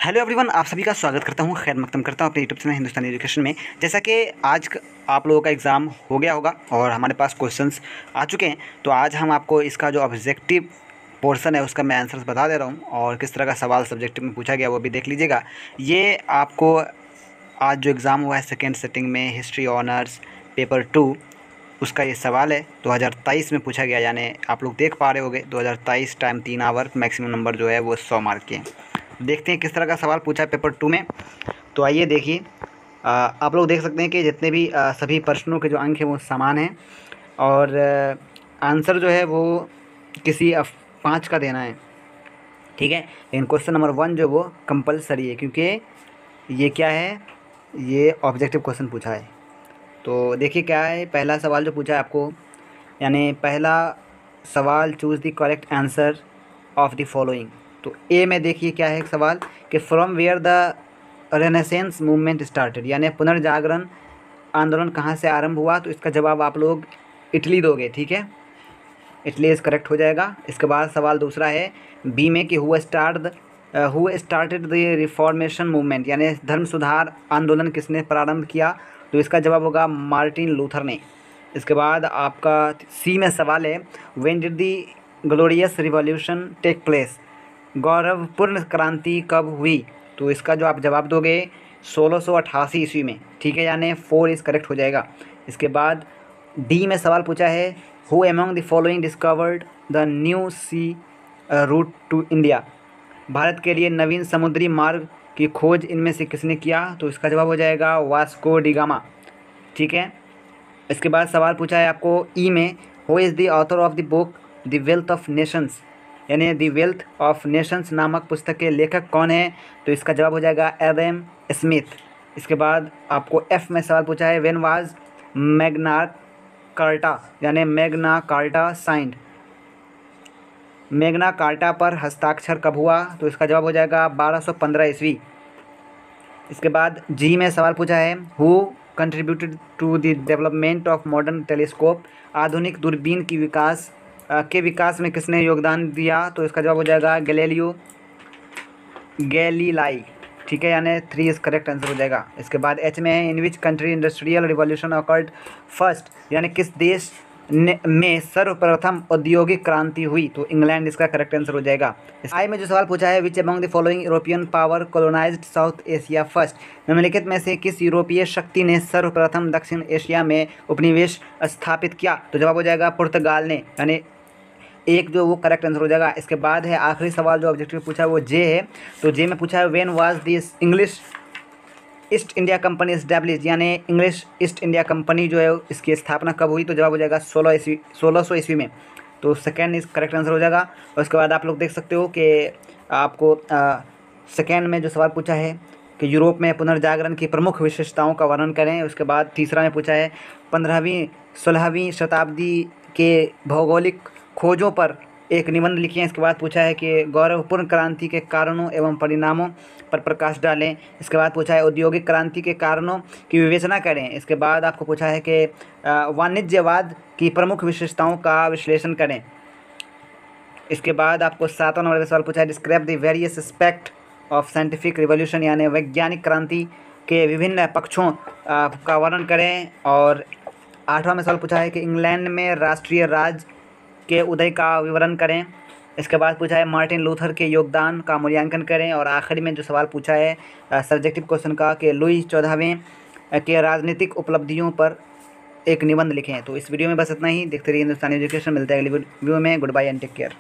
Hello everyone, आप सभी का स्वागत करता हूं, खैर मकदम करता हूं अपने यूट्यूब चैनल हिंदुस्तानी एजुकेशन में। जैसा कि आज आप लोगों का एग्ज़ाम हो गया होगा और हमारे पास क्वेश्चंस आ चुके हैं, तो आज हम आपको इसका जो ऑब्जेक्टिव पोर्शन है उसका मैं आंसर्स बता दे रहा हूं और किस तरह का सवाल सब्जेक्टिव में पूछा गया वो भी देख लीजिएगा। ये आपको आज जो एग्ज़ाम हुआ है सेकेंड सेटिंग में हिस्ट्री ऑनर्स पेपर 2 उसका ये सवाल है 2023 में पूछा गया, यानी आप लोग देख पा रहे होंगे 2023 टाइम 3 आवर, मैक्सिमम नंबर जो है वो 100 मार्क के हैं। देखते हैं किस तरह का सवाल पूछा है पेपर 2 में। तो आइए देखिए, आप लोग देख सकते हैं कि जितने भी सभी प्रश्नों के जो अंक हैं वो समान हैं और आंसर जो है वो किसी 5 का देना है, ठीक है। लेकिन क्वेश्चन नंबर 1 जो वो कंपलसरी है, क्योंकि ये क्या है, ये ऑब्जेक्टिव क्वेश्चन पूछा है। तो देखिए क्या है, पहला सवाल जो पूछा है आपको, यानी पहला सवाल choose the correct answer of the following. तो ए में देखिए क्या है एक सवाल कि from where the renaissance movement started, यानी पुनर्जागरण आंदोलन कहाँ से आरंभ हुआ। तो इसका जवाब आप लोग इटली दोगे, ठीक है, इटली इस करेक्ट हो जाएगा। इसके बाद सवाल दूसरा है बी में कि who started the reformation movement, यानी धर्म सुधार आंदोलन किसने प्रारंभ किया। तो इसका जवाब होगा मार्टिन लूथर ने। इसके बाद आपका सी में सवाल है when did the glorious revolution take place, गौरवपूर्ण क्रांति कब हुई। तो इसका जो आप जवाब दोगे 1688 ईस्वी में, ठीक है, यानी 4 इस करेक्ट हो जाएगा। इसके बाद डी में सवाल पूछा है who among the following discovered the new sea route to India, भारत के लिए नवीन समुद्री मार्ग की खोज इनमें से किसने किया। तो इसका जवाब हो जाएगा वास्को डी गामा, ठीक है। इसके बाद सवाल पूछा है आपको ई में who is the author of the book the wealth of Nations, यानी द वेल्थ ऑफ नेशंस नामक पुस्तक के लेखक कौन है। तो इसका जवाब हो जाएगा एडम स्मिथ। इसके बाद आपको एफ में सवाल पूछा है व्हेन वाज मैग्ना कार्टा, यानी Magna carta signed, Magna carta पर हस्ताक्षर कब हुआ। तो इसका जवाब हो जाएगा 1215 ईस्वी। इसके बाद जी में सवाल पूछा है who contributed to the development of modern telescope, आधुनिक दूरबीन की विकास में किसने योगदान दिया। तो इसका जवाब हो जाएगा गैलीलियो गैलीलाई, ठीक है, यानी 3 इस करेक्ट आंसर हो जाएगा। इसके बाद एच में है in which country industrial revolution occurred first, यानी किस देश में सर्वप्रथम औद्योगिक क्रांति हुई। तो इंग्लैंड इसका करेक्ट आंसर हो जाएगा। आई में जो सवाल पूछा है which among the following European power colonised south Asia first, निम्नलिखित में से किस यूरोपीय शक्ति ने सर्वप्रथम दक्षिण एशिया में उपनिवेश स्थापित किया। तो जवाब हो जाएगा पुर्तगाल ने, यानी एक जो वो करेक्ट आंसर हो जाएगा। इसके बाद है आखिरी सवाल जो ऑब्जेक्टिव पूछा है वो जे है। तो जे में पूछा है when was this English east India company establish, यानी इंग्लिश ईस्ट इंडिया कंपनी जो है इसकी स्थापना कब हुई। तो जवाब हो जाएगा 1600 ईस्वी में। तो सेकेंड इस करेक्ट आंसर हो जाएगा। और उसके बाद आप लोग देख सकते हो कि आपको सेकेंड में जो सवाल पूछा है कि यूरोप में पुनर्जागरण की प्रमुख विशेषताओं का वर्णन करें। उसके बाद तीसरा में पूछा है 15वीं-16वीं शताब्दी के भौगोलिक खोजों पर एक निबंध लिखिए। इसके बाद पूछा है कि गौरवपूर्ण क्रांति के कारणों एवं परिणामों पर प्रकाश डालें। इसके बाद पूछा है औद्योगिक क्रांति के कारणों की विवेचना करें। इसके बाद आपको पूछा है कि वाणिज्यवाद की प्रमुख विशेषताओं का विश्लेषण करें। इसके बाद आपको 7वां नंबर का सवाल पूछा है describe the various aspect of scientific revolution, यानी वैज्ञानिक क्रांति के विभिन्न पक्षों का वर्णन करें। और 8वां में सवाल पूछा है कि इंग्लैंड में राष्ट्रीय राज के उदय का विवरण करें। इसके बाद पूछा है मार्टिन लूथर के योगदान का मूल्यांकन करें। और आखिरी में जो सवाल पूछा है सब्जेक्टिव क्वेश्चन का कि लुई 14वें के राजनीतिक उपलब्धियों पर एक निबंध लिखें। तो इस वीडियो में बस इतना ही। देखते रहिए हिंदुस्तानी एजुकेशन। मिलते हैं अगली वीडियो में। Good bye and take care.